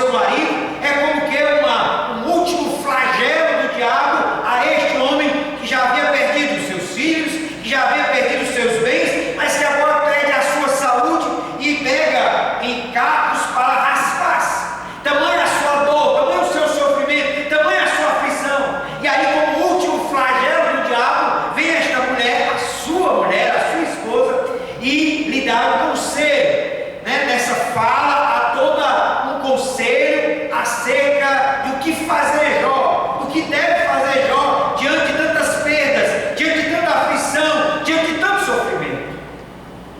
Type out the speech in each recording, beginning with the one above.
seu marido, é como que um último flagelo do diabo a este homem que já havia perdido os seus filhos, que já havia perdido os seus bens, mas que agora perde a sua saúde e pega em cacos para raspar-se. Tamanha a sua dor, tamanho o seu sofrimento, tamanha a sua aflição. E aí, como último flagelo do diabo, vem esta mulher, a sua esposa, e lhe dá um conselho, né? Nessa fala há todo um conselho acerca do que fazer Jó, do que deve fazer Jó diante de tantas perdas, diante de tanta aflição, diante de tanto sofrimento.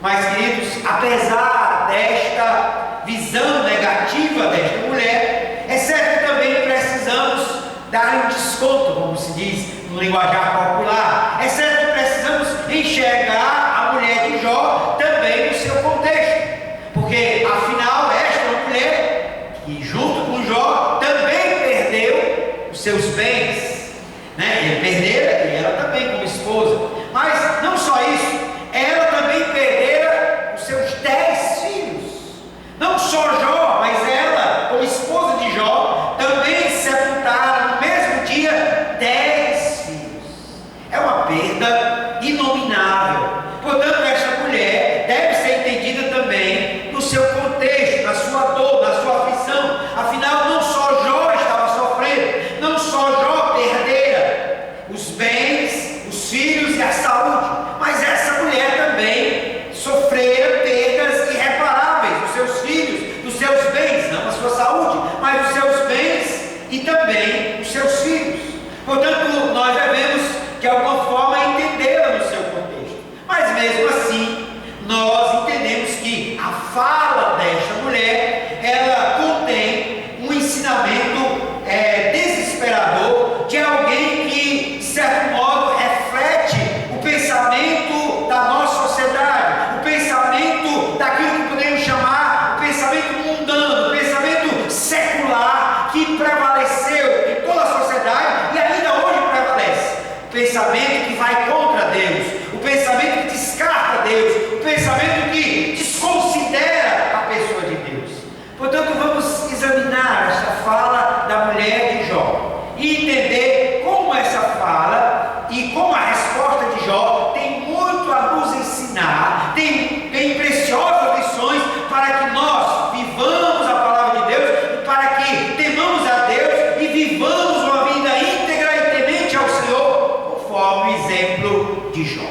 Mas, queridos, apesar desta visão negativa desta mulher, é certo que também precisamos dar um desconto, como se diz no linguajar popular. É certo que precisamos enxergar a mulher de Jó também no seu contexto, porque afinal esta é uma mulher que, junto com Jó, também perdeu os seus bens, né? Ele perdera e ela também como esposa. Mas não só isso, ela também perdera os seus 10 filhos. Não só Jó, mas ela, como esposa de Jó, também sepultaram no mesmo dia 10 filhos. É uma perda inominável. Portanto, esta mulher deve ser entendida também no seu contexto, na sua dor, na sua aflição. Afinal, não só Jó estava sofrendo, não só Jó perdera os bens, os filhos e a saúde, mas essa mulher também sofrera perdas irreparáveis dos seus filhos, dos seus bens, não a sua saúde, mas os seus bens e também os seus filhos. Portanto, nós devemos de alguma forma entendê-la no seu contexto. Mas mesmo assim, nós entendemos que a fala desta mulher, ela contém um ensinamento desesperador de alguém que, de certo modo, reflete o pensamento da nossa sociedade, o pensamento daquilo que podemos chamar o pensamento mundano, o pensamento secular que prevaleceu em toda a sociedade e ainda hoje prevalece. O pensamento que vai contra Deus, o pensamento que descarta Deus, o pensamento que desconsidera a pessoa de Deus. Portanto, vamos examinar esta fala da mulher de Jó e entender como essa fala e como a resposta de Jó tem muito a nos ensinar, tem preciosas lições para que nós vivamos a palavra de Deus e para que temamos a Deus e vivamos uma vida íntegra e temente ao Senhor, conforme o exemplo de Jó.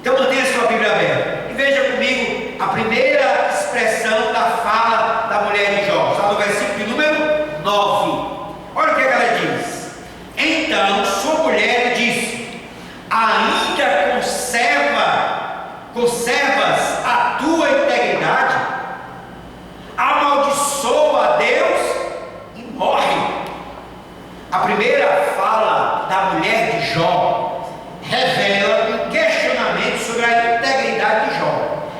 Então mantenha sua Bíblia aberta e veja comigo a primeira expressão da fala da mulher de Jó. Está no versículo de número 9. Olha o que ela diz. Então sua mulher disse: ainda conservas a tua integridade? Amaldiçoa a Deus e morre. A primeira fala da mulher de Jó revela um questionamento sobre a integridade de Jó.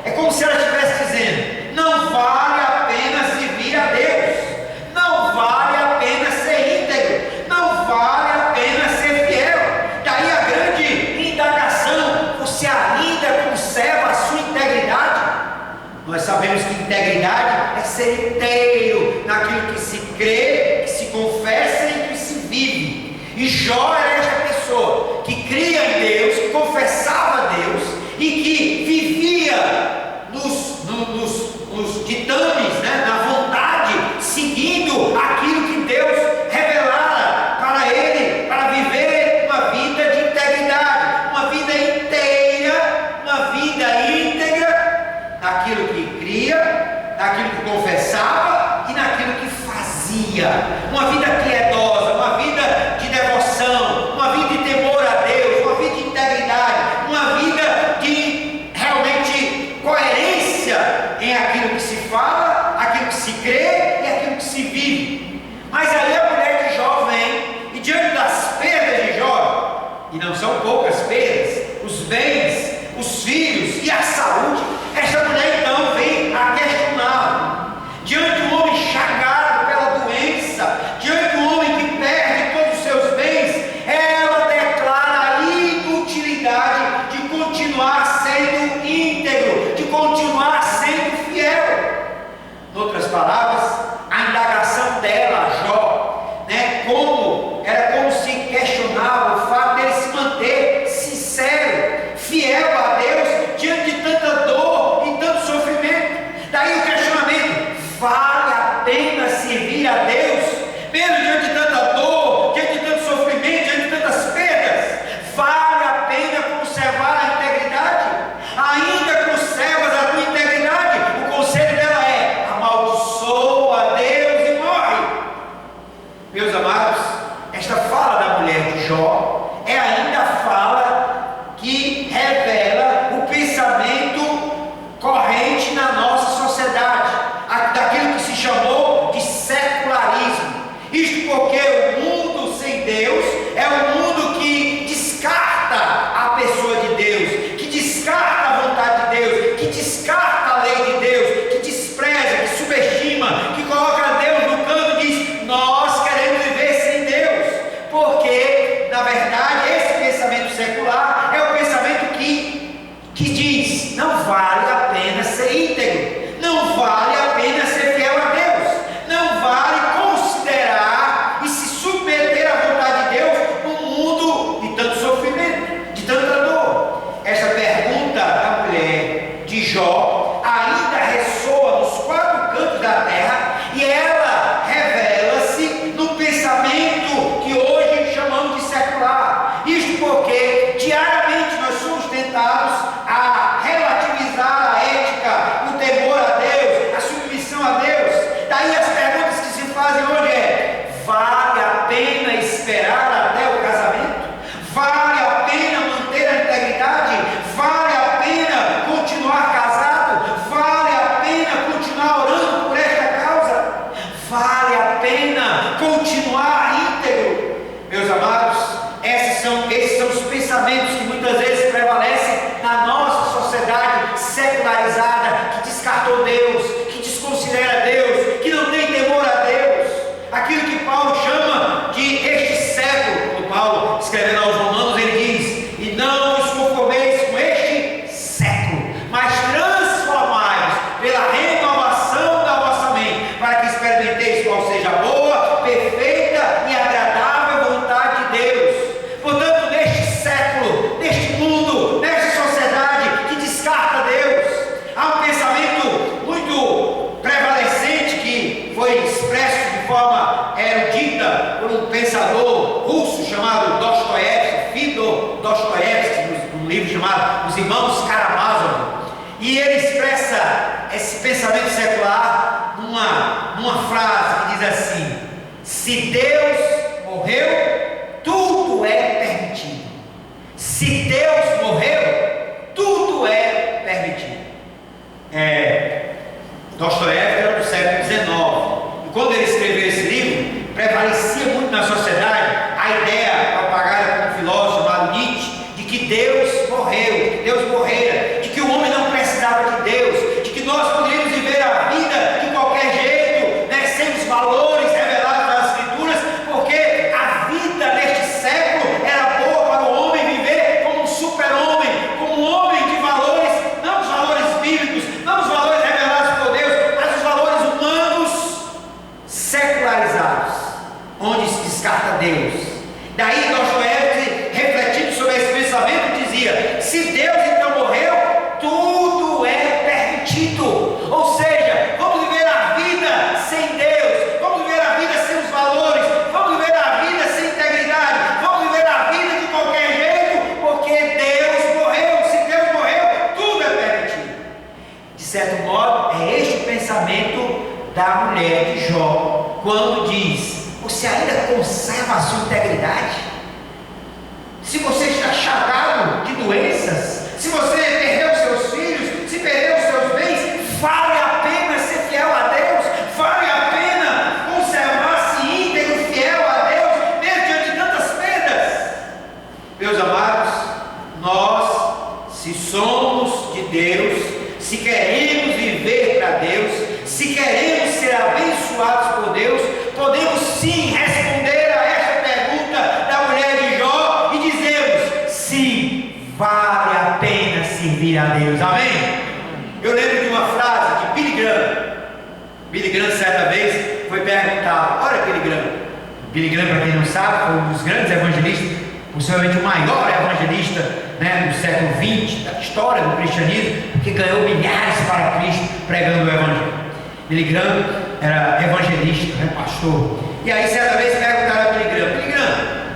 É como se ela estivesse dizendo: não vale a pena servir a Deus, não vale a pena ser íntegro, não vale a pena ser fiel. Daí a grande indagação: você ainda conserva a sua integridade? Nós sabemos que integridade é ser inteiro naquilo que se crê, que se confessa e que se vive. E Jó era esta pessoa que cria em Deus, que confessava a Deus e que vivia nos ditames, né, na vontade, seguindo aquilo que Deus revelara para ele, para viver uma vida de integridade, uma vida inteira, uma vida íntegra naquilo que cria, naquilo que confessava e naquilo que fazia. Uma vida piedosa, uma vida de devoção, uma vida de temor a Deus, uma vida de integridade, uma vida de realmente coerência em aquilo que se fala, aquilo que se crê e aquilo que se vive. Mas aí a mulher de Jó vem e, diante das perdas de Jó, e não são poucas perdas, os bens, os filhos e a saúde, esta mulher então vem a questioná-lo. Diante de um homem chagado pela doença, diante de um homem que perde todos os seus bens, ela declara a inutilidade de continuar sendo íntegro, de continuar sendo fiel. Em outras palavras, ainda indagação dela, Jó, né? Era como se questionava o fato dele se manter sincero, fiel a Deus, diante de tanta dor e tanto sofrimento. Daí o questionamento: vale a pena servir a Deus, mesmo diante de tanta dor, diante de tanto sofrimento, diante de tantas perdas? Vale a pena conservar a integridade? Ainda conservas a tua integridade? O conselho dela é: amaldiçoa a Deus e morre. Meus amados, esta fala da mulher de Jó é ainda a fala que revela o pensamento corrente na nossa sociedade, daquilo que se chamou de secularismo. Isto porque o mundo sem Deus é um mundo que descarta a pessoa de Deus, que descarta a vontade de Deus, que descarta a lei de Deus, que despreza, que subestima, que coloca Deus no canto e diz: nós queremos viver sem Deus. Porque, na verdade, esse pensamento secular é o pensamento que diz: não vale a pena ser íntegro, não vale a pena ser fiel a Deus, não vale considerar e se submeter à vontade de Deus num mundo de tanto sofrimento, de tanta dor. Essa pergunta da mulher de Jó ainda ressoa nos quatro cantos da terra, e ela revela-se no pensamento que hoje chamamos de secular. Isto porque diariamente nós somos tentados a relativizar a ética, o temor a Deus, a submissão a Deus. Daí as perguntas que se fazem hoje é: vale a pena esperar até o casamento? Vale a pena manter a integridade? Vale a pena continuar casado? Vale a pena continuar orando por esta causa? Vale a pena continuar íntegro? Meus amados, esses são os pensamentos que muitas vezes prevalecem na nossa sociedade secularizada, que descartou Deus, que desconsidera Deus, que não tem temor a Deus. Aquilo que Paulo chama de este século. Quando Paulo, escrevendo aos Romanos, ele diz: e não os conformeis com este século, mas transformai-vos pela renovação da vossa mente, para que experimenteis qual seja a boa, perfeita e agradável vontade de Deus. Portanto, neste século, neste mundo, nesta sociedade que descarta Deus, há um pensamento muito prevalecente que foi expresso de forma erudita por um pensador russo chamado Dostoiévski, Fyodor Dostoiévski, num livro chamado Os Irmãos Karamazov. E ele expressa esse pensamento secular numa frase que diz assim: se Deus morreu, tudo é permitido. Se Deus morreu, tudo é permitido. Dostoiévski era do século XIX, e quando ele escreveu esse livro, prevalecia muito na sociedade a ideia propagada por um filósofo chamado Nietzsche, de que Deus morreu, de que Deus morrera, de que o homem não precisava de Deus, de que nós poderíamos viver a vida de qualquer jeito, né, sem os valores revelados nas Escrituras, porque a vida neste século era boa para o homem viver como um super-homem, como um homem de valores, não os valores bíblicos, não os valores revelados por Deus, mas os valores humanos secularizados, onde se descarta Deus. Daí Dostoiévski, refletindo sobre esse pensamento, dizia: se Deus então morreu, tudo é permitido. Ou seja, vamos viver a vida sem Deus, vamos viver a vida sem os valores, vamos viver a vida sem integridade, vamos viver a vida de qualquer jeito, porque Deus morreu. Se Deus morreu, tudo é permitido. De certo modo, é este o pensamento da mulher de Jó, quando diz: você ainda conserva a sua integridade? Se você está chagado de doenças, se você perdeu seus filhos, se perdeu seus bens, vale a pena ser fiel a Deus? Vale a pena conservar-se íntegro, fiel a Deus, mesmo diante de tantas perdas? Meus amados, nós, se somos de Deus, se queremos viver para Deus, se queremos ser abençoados por Deus, podemos sim responder a esta pergunta da mulher de Jó e dizermos: sim, vale a pena servir a Deus. Amém? Eu lembro de uma frase de Billy Graham. Billy Graham, certa vez, foi perguntado: olha, Billy Graham, para quem não sabe, foi um dos grandes evangelistas, possivelmente o maior evangelista, né, do século XX, da história do cristianismo, que ganhou milhares para Cristo pregando o evangelho. Billy Graham era evangelista, né, pastor. E aí certa vez perguntaram a Billy Graham,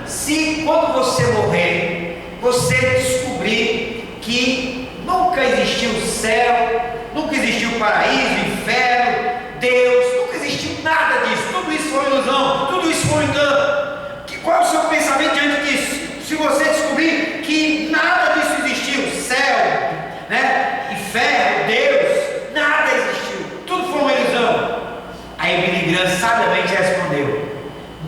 se quando você morrer, você descobrir que nunca existiu o céu, nunca existiu o paraíso, o inferno, Deus, nunca existiu nada disso, tudo isso foi ilusão, tudo isso foi engano, qual é o seu pensamento diante disso? Se você descobrir que nada disso existiu, céu, né, inferno, Deus, nada existiu, tudo foi uma ilusão. Aí Billy Graham sabiamente respondeu: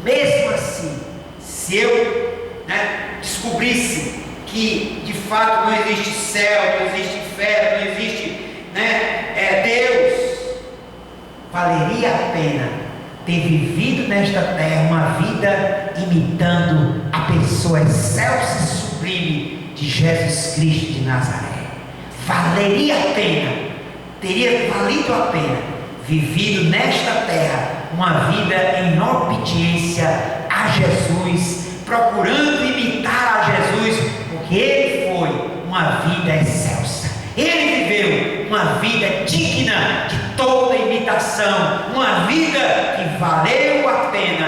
mesmo assim, se eu, né, descobrisse que de fato não existe céu, não existe inferno, não existe, né, Deus, valeria a pena ter vivido nesta terra uma vida imitando a pessoa excelsa e sublime de Jesus Cristo de Nazaré. Valeria a pena, teria valido a pena vivido nesta terra uma vida em obediência a Jesus, procurando imitar a Jesus, porque Ele foi uma vida excelsa. Ele viveu uma vida digna de toda imitação, uma vida que valeu a pena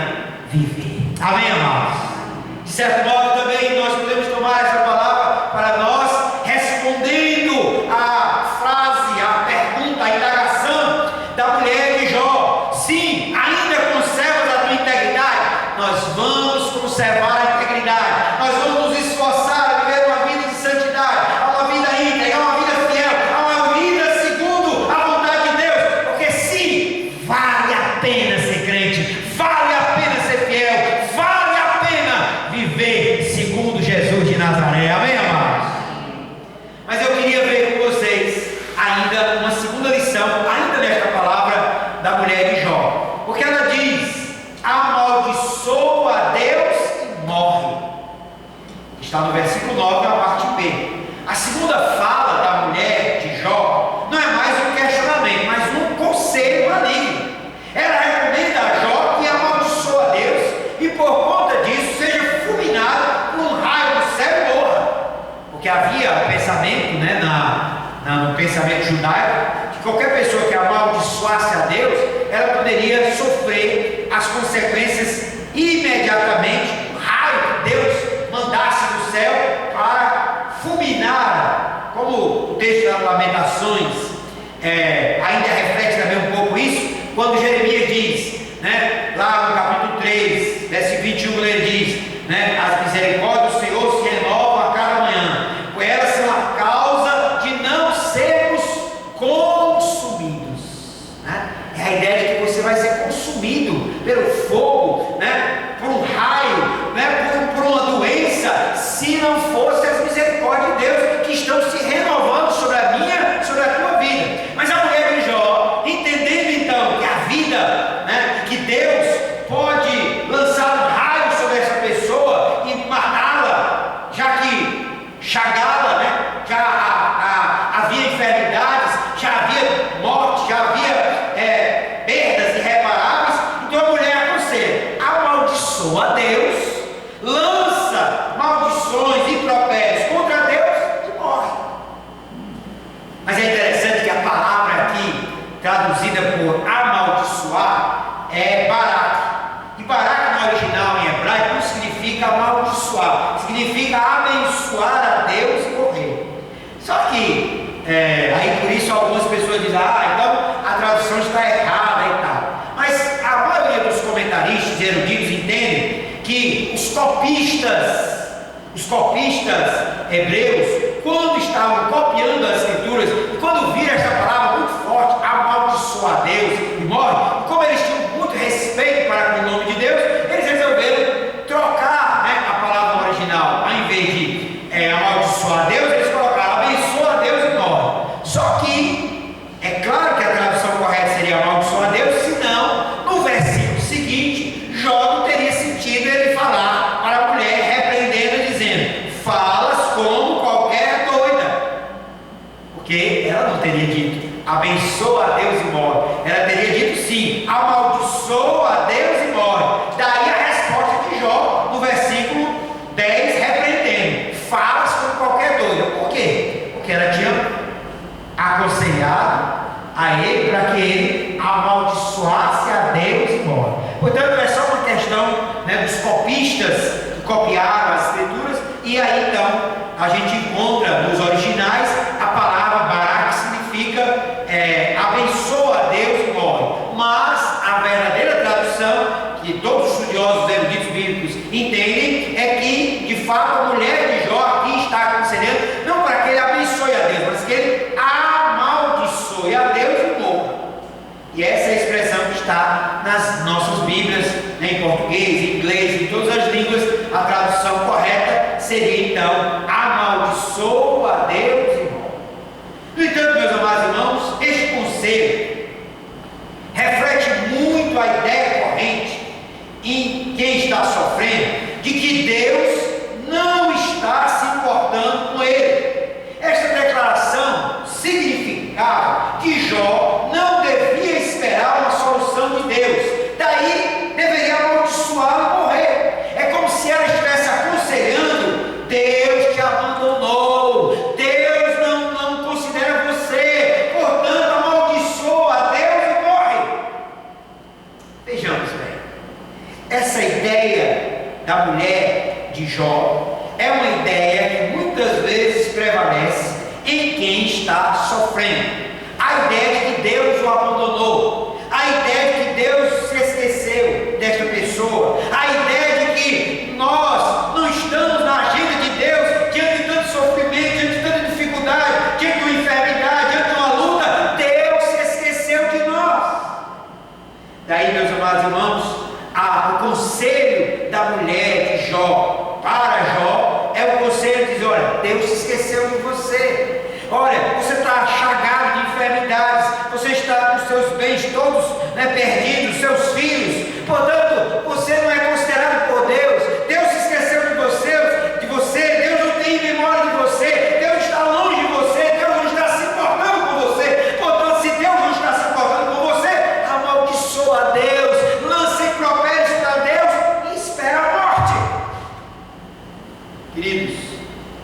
viver. Amém, amados? De certo modo também nós podemos tomar essa palavra para nós, respondendo a frase, a pergunta, a indagação da mulher de Jó. Sim, ainda conservas a tua integridade? Nós vamos conservar a integridade, nós vamos nos esforçar a viver uma vida de santidade, uma vida íntegra, uma vida fiel, uma vida segundo a vontade de Deus, porque sim, vale a pena ser crente, vale a pena ser fiel, vale a pena viver segundo Jesus de Nazaré. Amém, amados? Mas eu queria ver com vocês ainda uma segunda lição, ainda nesta palavra da mulher de Jó, porque ela diz: amaldiçoa a Deus e morre. Está no versículo 9, na parte B. A segunda fala da mulher de Jó não é mais um questionamento, mas um conselho maligno. Ela recomenda a Jó que amaldiçoa a Deus e por conta disso seja fulminado por um raio do céu e morra. Porque havia o pensamento, né, no pensamento judaico, que qualquer pessoa que amaldiçoasse a Deus, ela poderia sofrer as consequências imediatamente, o raio que Deus mandasse do céu para fulminar, como o texto das Lamentações ainda reflete também um pouco isso, quando Jeremias diz, né, lá no capítulo 3, verso 21, ele diz, né, as misericórdias do Senhor se renovam a cada manhã, pois elas são a causa de não sermos consumidos, né? É a ideia de que você vai ser consumido pelo fogo, né, por um raio, né, por uma doença, se não fosse as misericórdias de Deus que estão se renovando sobre a minha, sobre a tua vida. Mas a mulher de Jó, entendendo então que a vida, né, que Deus pode lançar um raio sobre essa pessoa e matá-la, já que chagá-la, né, já havia enfermidades, já havia morte, já havia perdas irreparáveis. Então a mulher aconselha: amaldiçoa a Deus, lança maldições e impropérios contra Deus e morre. Mas é interessante que a palavra aqui, traduzida por amaldiçoar, é Barak. E Barak no original em hebraico não significa amaldiçoar, significa abençoar a Deus e morrer. Só que aí por isso algumas pessoas dizem: então a tradução está errada e tal. Mas a maioria dos comentaristas e eruditos entendem que os copistas hebreus, quando estavam copiando as escrituras, e quando viram esta palavra muito forte, amaldiçoa a Deus e morre, como eles tinham muito respeito para com o nome de Deus, eles resolveram trocar, né, a palavra original. Ao invés de amaldiçoar a Deus, eles colocaram abençoa a Deus e morre. Só que é claro que a tradução correta seria amaldiçoa a Deus, senão no versículo seguinte Jó não teria sentido ele falar para a mulher, repreendendo e dizendo: falas como qualquer doida. Porque ela não teria dito, abençoa a Deus e morre. Ela teria dito sim, amaldiçoa a Deus e morre. Daí a resposta de Jó, no versículo 10, repreendendo: falas como qualquer doida. Por quê? Porque ela tinha aconselhado a ele para que ele amaldiçoasse a Deus e morre. Portanto, é só uma questão, né, dos copistas que copiaram as escrituras, e aí então a gente encontra nos originais a palavra Bará, que significa abençoa a Deus e morre. Mas a verdadeira tradução, que todos os estudiosos eruditos bíblicos entendem, é que de fato a mulher de Jó aqui está aconselhando não para que ele abençoe a Deus, mas que ele amaldiçoe a Deus e morra. E essa é a expressão que está nas nossas Bíblias, né, em português, em inglês, em todas as línguas. A tradução correta seria então amaldiçoa a Deus e morre. No entanto, meus amados irmãos, este conselho reflete muito a ideia corrente em quem está sofrendo, de que Deus não está se importando com ele. Esta declaração significava que Jó não devia esperar uma solução de Deus, daí deveria amaldiçoá-lo e morrer. É como se ela estivesse aconselhando: Deus te abandonou, Deus não considera você, portanto amaldiçoa a Deus e morre. Vejamos bem, essa ideia da mulher de Jó é uma ideia que muitas vezes prevalece em quem está sofrendo. A ideia de que Deus o abandonou, a ideia de que Deus se esqueceu desta pessoa, a ideia de que nós não estamos na agenda de Deus diante de tanto sofrimento, diante de tanta dificuldade, diante de uma enfermidade, diante de uma luta. Deus se esqueceu de nós. Daí, meus amados irmãos, o conselho da mulher de Jó para Jó é o conselho de dizer: olha, Deus se esqueceu de você. Olha, você está chagado de enfermidades, você está com seus bens todos, né, perdidos, seus filhos, portanto, você não é considerado por Deus. Deus se esqueceu de você, Deus não tem memória de você, Deus está longe de você, Deus não está se importando com você. Portanto, se Deus não está se importando com você, amaldiçoa a Deus, lance impropérios para Deus e espera a morte. Queridos,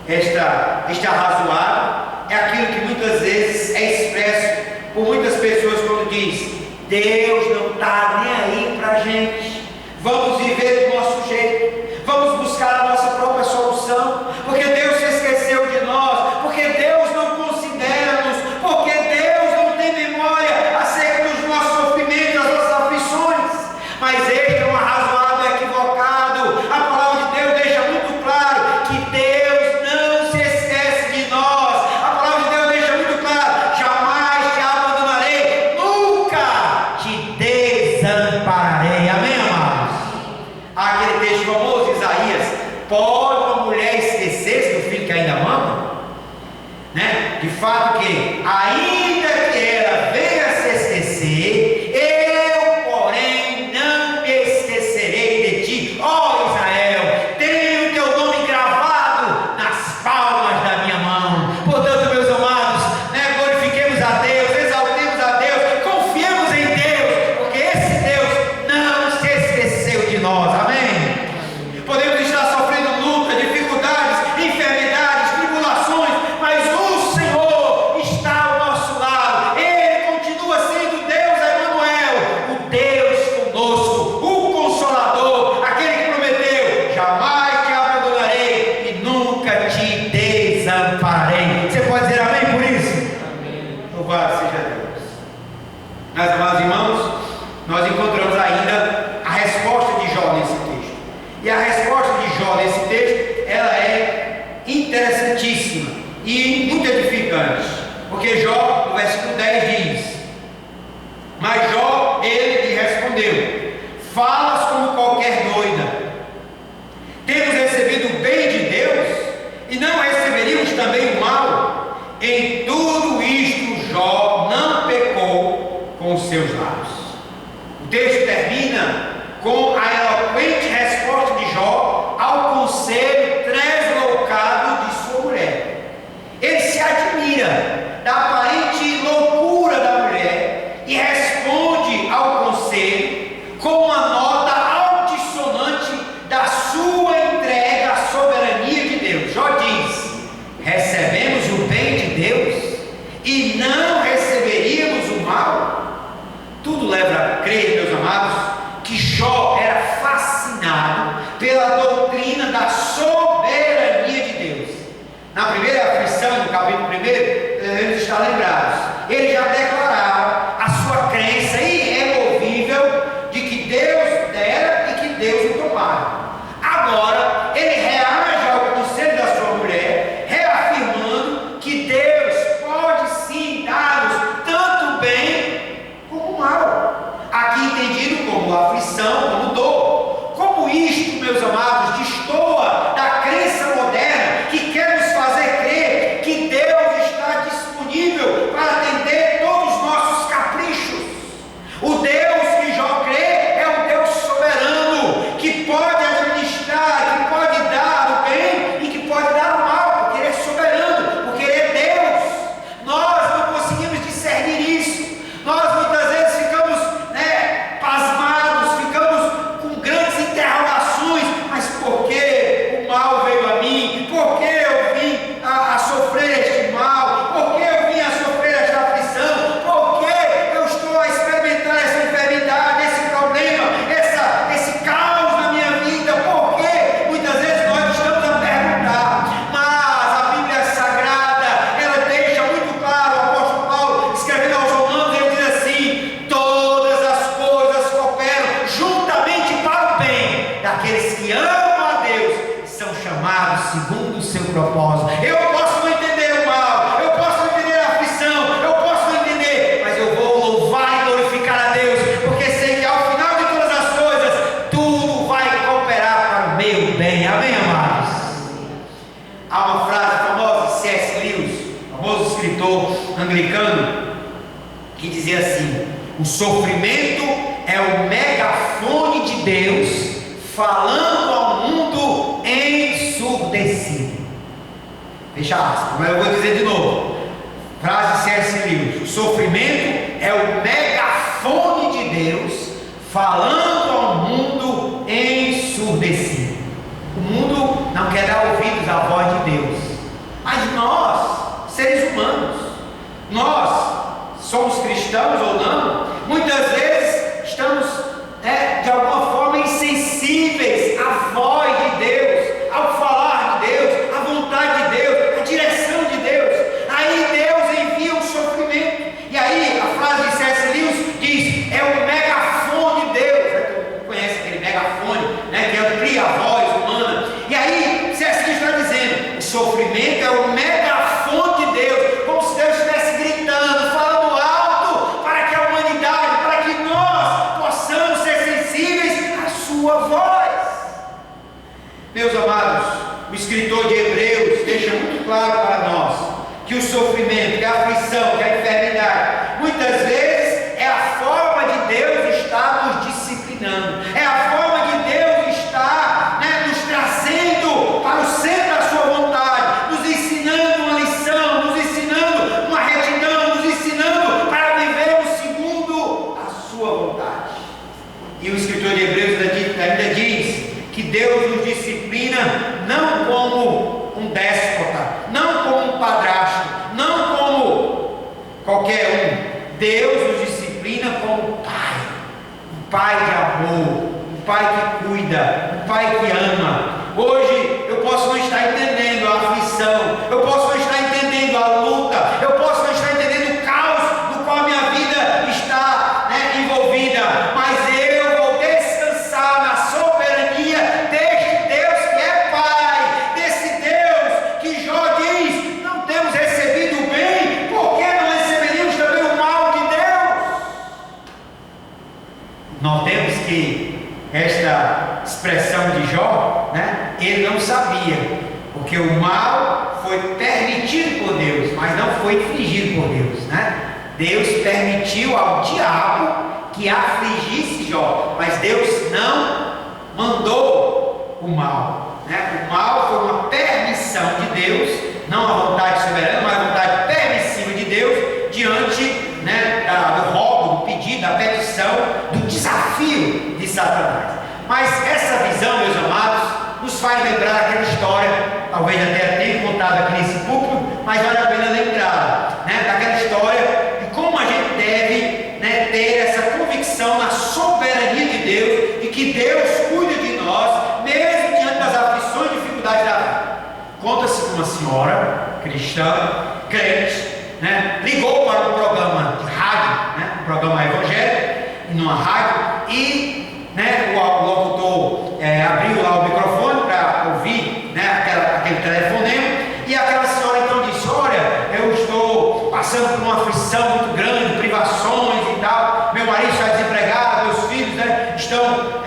este arrazoado é aquilo que muitas vezes é expresso por muitas pessoas quando diz: Deus não está nem aí para a gente, vamos viver do nosso jeito, vamos buscar a nossa própria solução, porque Deus se esqueceu de nós, porque Deus não considera-nos, porque Deus não tem memória acerca dos nossos sofrimentos, das nossas aflições. Mas este é um arrazoado equivocado. A palavra de Deus deixa muito claro que Deus não se esquece de nós. A palavra de Deus deixa muito claro: jamais te abandonarei, nunca te desampararei. Amém, amados? Há aquele texto famoso, Isaías: pode uma mulher esquecer-se do filho que ainda ama? Né? De fato que, ainda que ela venha a se esquecer, eu, porém, não me esquecerei de ti, ó Israel. Tenho o teu nome gravado nas palmas da minha mão. Portanto, meus amados, né, glorifiquemos a Deus, exaltemos a Deus, confiemos em Deus, porque esse Deus não se esqueceu de nós. Amém? Podemos estar sofrendo luta, dificuldades, enfermidades, tribulações, mas o Senhor está ao nosso lado. Ele continua sendo Deus Emanuel, o Deus conosco, o Consolador, aquele que prometeu: jamais te abandonarei e nunca te desampararei. Você pode dizer amém por isso? Amém. Louvado seja Deus. Meus amados irmãos, nós encontramos ainda a resposta de Jó nesse texto. E a resposta de Jó nesse texto, ela é interessantíssima e muito edificante, porque Jó, no versículo 10 diz: mas Jó, ele lhe respondeu: falas como qualquer doida. Temos recebido o bem de Deus e não receberíamos também o mal? Em tudo isto Jó não pecou com os seus lábios. O texto termina com a eloquente resposta de Jó ao conselho tresloucado de sua mulher. Ele se admira da e não receberíamos o mal? Tudo leva a crer, meus amados, que Jó era fascinado pela doutrina da soberania de Deus. Na primeira aflição, no capítulo 1, devemos estar lembrados, ele já declarava a sua crença irremovível de que Deus dera e que Deus o tomara. Agora, ele reage ao conselho da sua mulher, reafirmando que Deus pode sim dar-nos tanto bem como mal, aqui entendido como aflição, como dor. Como isto, meus amados, destoa da crença moderna que quer nos fazer crer que Deus está disponível para atender todos os nossos caprichos. O Deus que Jó crê é um Deus soberano, que pode administrar, que pode dar o bem e que pode dar o mal, porque Ele é soberano, porque Ele é Deus. Nós não conseguimos discernir isso. Nós muitas vezes ficamos pasmados, ficamos com grandes interrogações. Mas por que o mal veio a mim? Por que eu vim a sofrer este mal? Por que eu vim a sofrer esta aflição? Por que eu estou a experimentar essa enfermidade, esse problema, esse caos na minha vida? Por que? Muitas vezes nós estamos a perguntar, mas a Bíblia Sagrada, ela deixa muito claro, o apóstolo Paulo, escrevendo aos Romanos, ele diz assim: todas as coisas cooperam juntamente para o bem daqueles que amam a Deus e são chamados segundo o seu propósito. Eu posso não entender o mal, eu posso não entender a aflição, eu posso não entender, mas eu vou louvar e glorificar a Deus, porque sei que ao final de todas as coisas, tudo vai cooperar para o meu bem. Amém, amados? Há uma frase famosa de C.S. Lewis, famoso escritor anglicano, que dizia assim: o sofrimento é o megafone de Deus falando ao mundo ensurdecido. Fecha aspas, mas eu vou dizer de novo. Frase de C.S. Lewis: o sofrimento é o megafone de Deus falando ao mundo ensurdecido. O mundo não quer dar ouvidos à voz de Deus, mas nós, seres humanos, nós somos cristãos ou não, muitas vezes estamos de alguma forma insensíveis à voz de Deus, ao falar de Deus, à vontade de Deus, à direção de Deus. Aí Deus envia um sofrimento, e aí a frase de C.S. Lewis diz: é o megafone de Deus. Tu conhece aquele megafone, que amplia a voz humana. E aí C.S. Lewis está dizendo: o sofrimento é o megafone de Deus, como se Deus estivesse gritando, falando alto para que a humanidade, para que nós possamos ser sensíveis à sua voz. Meus amados, o escritor de Hebreus deixa muito claro para nós que o sofrimento, que a aflição, que a enfermidade, muitas vezes é a forma de Deus estar nos disciplinando, é a forma de Deus estar nos trazendo para o centro da sua vontade, nos ensinando uma lição, nos ensinando uma retidão, nos ensinando para vivermos segundo a sua vontade. E o escritor de Hebreus ainda diz que Deus nos disciplina não como um déspota, não como um padrasto, não como qualquer um. Deus nos disciplina como pai, um pai de amor, um pai que cuida, um pai que ama. Hoje eu posso não estar entendendo a aflição, eu posso não estar entendendo a luta, eu posso não estar entendendo o caos no qual a minha vida está envolvida, mas eu vou descansar na soberania deste Deus que é Pai, desse Deus que Jó diz: não temos recebido o bem, por que não receberíamos também o mal de Deus? Notemos que esta expressão de Jó, ele não sabia, porque o mal foi permitido por Deus, mas não foi infligido por Deus, Deus permitiu ao diabo que afligisse Jó, mas Deus não mandou o mal, O mal foi uma permissão de Deus, não a vontade soberana, mas a vontade permissiva de Deus diante do rogo, do pedido, da petição, do desafio de Satanás. Mas essa visão, meus amados, nos faz lembrar aquela história, talvez até tenha contado aqui nesse púlpito, mas vale a pena lembrar, daquela senhora cristã, crente, né, ligou para um programa de rádio, né, um programa evangélico, numa rádio, e, né, o locutor abriu lá o microfone para ouvir, né, aquele telefonema, e aquela senhora então disse: olha, eu estou passando por uma aflição muito grande, privações e tal, meu marido está desempregado, meus filhos, né, estão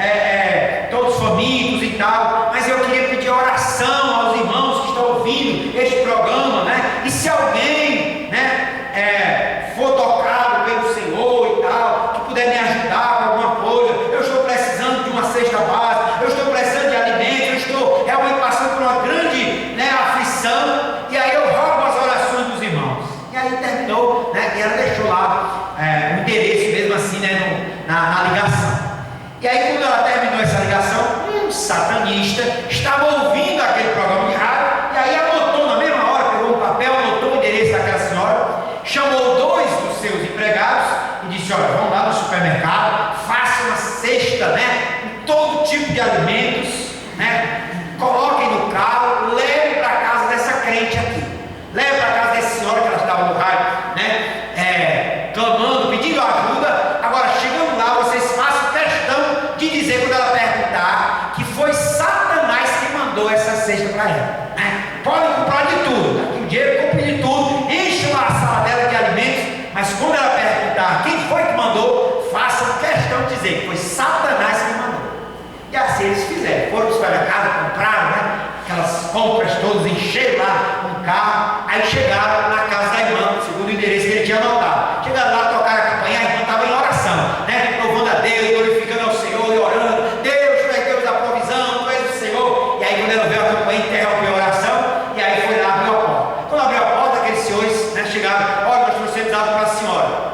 todos famintos e tal, mas eu queria pedir oração aos irmãos que estão ouvindo este programa, né, e se alguém, né, for tocado pelo Senhor e tal, que puder me ajudar com alguma coisa, eu estou precisando de uma cesta básica, eu estou precisando de alimentos, eu estou realmente passando por uma grande, né, aflição, e aí eu rogo as orações dos irmãos. E aí terminou, né, e ela deixou lá o endereço mesmo assim, né, na ligação. E aí quando ela terminou essa ligação, um satanista estava ouvindo aquele programa de rádio, e aí anotou na mesma hora, pegou um papel, anotou o endereço daquela senhora, chamou 2 dos seus empregados e disse: olha, vamos lá no supermercado, faça uma cesta, né, com todo tipo de alimentos, né, coloquem no carro, leve para a casa dessa crente aqui, leve para a casa dessa senhora que ela estava no rádio, né, clamando, pedindo ajuda. Agora, chegando lá, vocês façam questão de dizer, quando ela perguntar, que foi Satanás que mandou essa cesta para ela, né? Podem comprar de tudo, aqui o dinheiro, compre de tudo, encham a sala dela de alimentos, mas quando ela perguntar quem foi que mandou, façam questão de dizer que foi Satanás que mandou. E assim eles fizeram, foram para o supermercado, compraram, né, aquelas compras todas, encheram lá um carro, aí chegaram na casa da irmã, segundo o endereço que ele tinha anotado. Chegaram lá, tocaram a campainha, a irmã estava em oração, né, louvando a Deus, glorificando ao Senhor e orando: Deus, tu és Deus da provisão, tu és o Senhor. E aí quando ela veio a campainha, interrompeu a oração, e aí foi lá, abriu a porta. Quando abriu a porta, aqueles senhores, né, chegaram: olha, nós trouxemos algo para a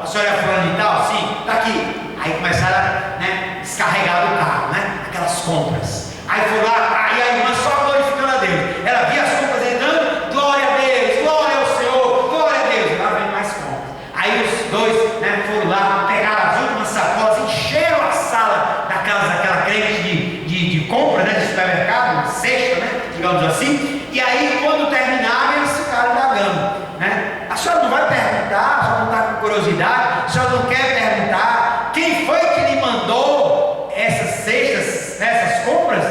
senhora é fulana e tal? Sim, está aqui. Aí começaram a, né, descarregar do carro, né, aquelas compras. Aí foi lá, aí a irmã só glorificando a Deus. Ela via as compras entrando: glória a Deus, glória ao Senhor, glória a Deus. Lá vem mais compras. Aí os 2, né, foram lá, pegaram as últimas sacolas, encheram a sala da casa daquela crente de compra, né, de supermercado, cesta, né, digamos assim. E aí quando terminaram, eles ficaram indagando, né: a senhora não vai perguntar, a senhora não está com curiosidade, a senhora não quer perguntar quem foi que lhe mandou essas cestas, essas compras?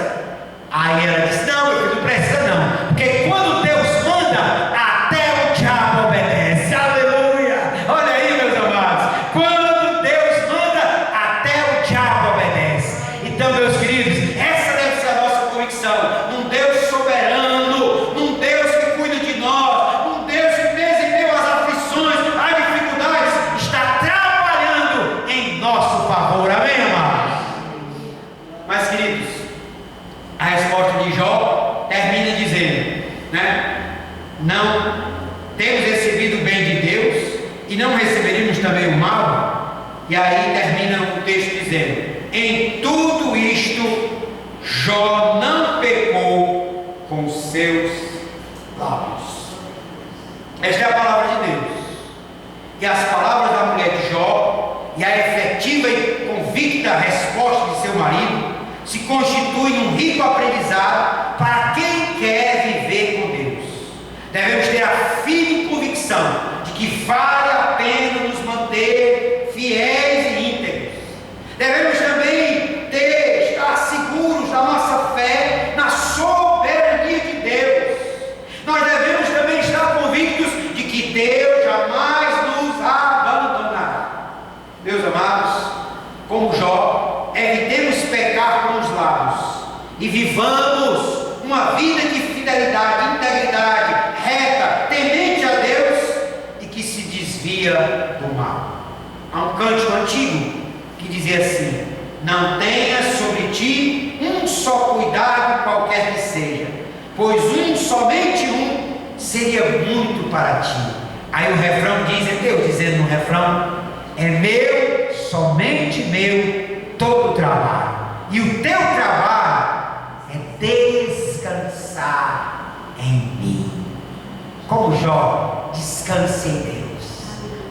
Aí ela disse: não, meu filho, não precisa não, porque quando Deus manda, até o diabo obedece. Aleluia! Olha aí, meus amados, quando Deus manda, até o diabo obedece. Então, meus queridos, essa deve ser a nossa convicção: num Deus soberano, num Deus que cuida de nós, num Deus que mesmo em meio às aflições, às dificuldades, está trabalhando em nosso favor. Amém, amados? Mas, queridos, a resposta de Jó termina dizendo, né: não temos recebido o bem de Deus e não receberíamos também o mal. E aí termina o texto dizendo: em tudo isto Jó não pecou com os seus lábios. Esta é a palavra de Deus. E as palavras da mulher de Jó e a efetiva e convicta resposta de seu marido se constitui um rico aprendizado para quem quer viver com Deus. Devemos ter a firme convicção de que vale a pena nos manter fiéis e íntegros. Devemos também estar seguros da nossa fé na soberania de Deus. Nós devemos também estar convictos de que Deus jamais nos abandonará. Meus amados, como Jó, evitemos pecar com os lábios e vivamos uma vida de fidelidade, integridade, reta, temente a Deus e que se desvia do mal. Há um cântico antigo que dizia assim: não tenhas sobre ti um só cuidado qualquer que seja, pois somente um seria muito para ti. Aí o refrão diz, é Deus dizendo no refrão: é meu, somente meu, todo o trabalho, e o teu trabalho é descansar em mim. Como Jó, descanse em Deus.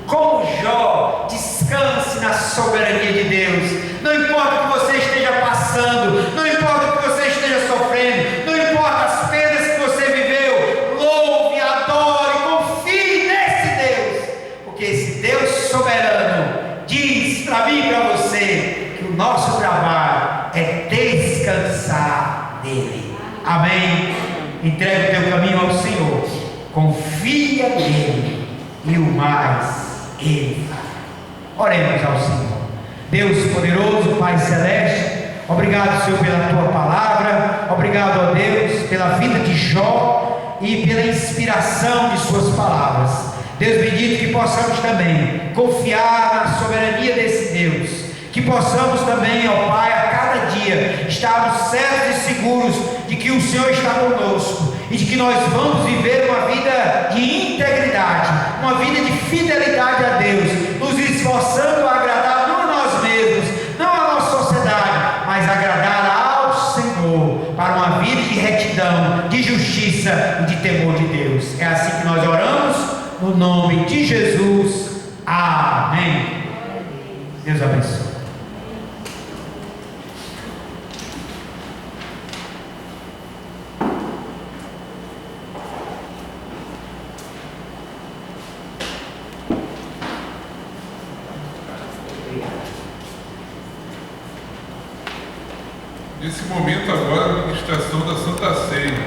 Como Jó, descanse na soberania de Deus. Não importa o que você esteja passando, não importa o que você esteja sofrendo, não importa as perdas que você viveu, louve a soberano diz para mim e para você que o nosso trabalho é descansar nele. Amém? Entrega o teu caminho ao Senhor, confia nele e o mais ele fará. Oremos ao Senhor. Deus poderoso, Pai celeste, obrigado, Senhor, pela tua palavra. Obrigado, ó Deus, pela vida de Jó e pela inspiração de suas palavras. Deus bendito, que possamos também confiar na soberania desse Deus, que possamos também, ó Pai, a cada dia estarmos certos e seguros de que o Senhor está conosco e de que nós vamos viver uma vida de integridade, uma vida de fidelidade a Deus, nos esforçando a agradar não a nós mesmos, não a nossa sociedade, mas agradar ao Senhor, para uma vida de retidão, de justiça e de temor de Deus. É assim que nós oramos, no nome de Jesus. Amém. Deus abençoe. Nesse momento agora, a ministração da Santa Ceia.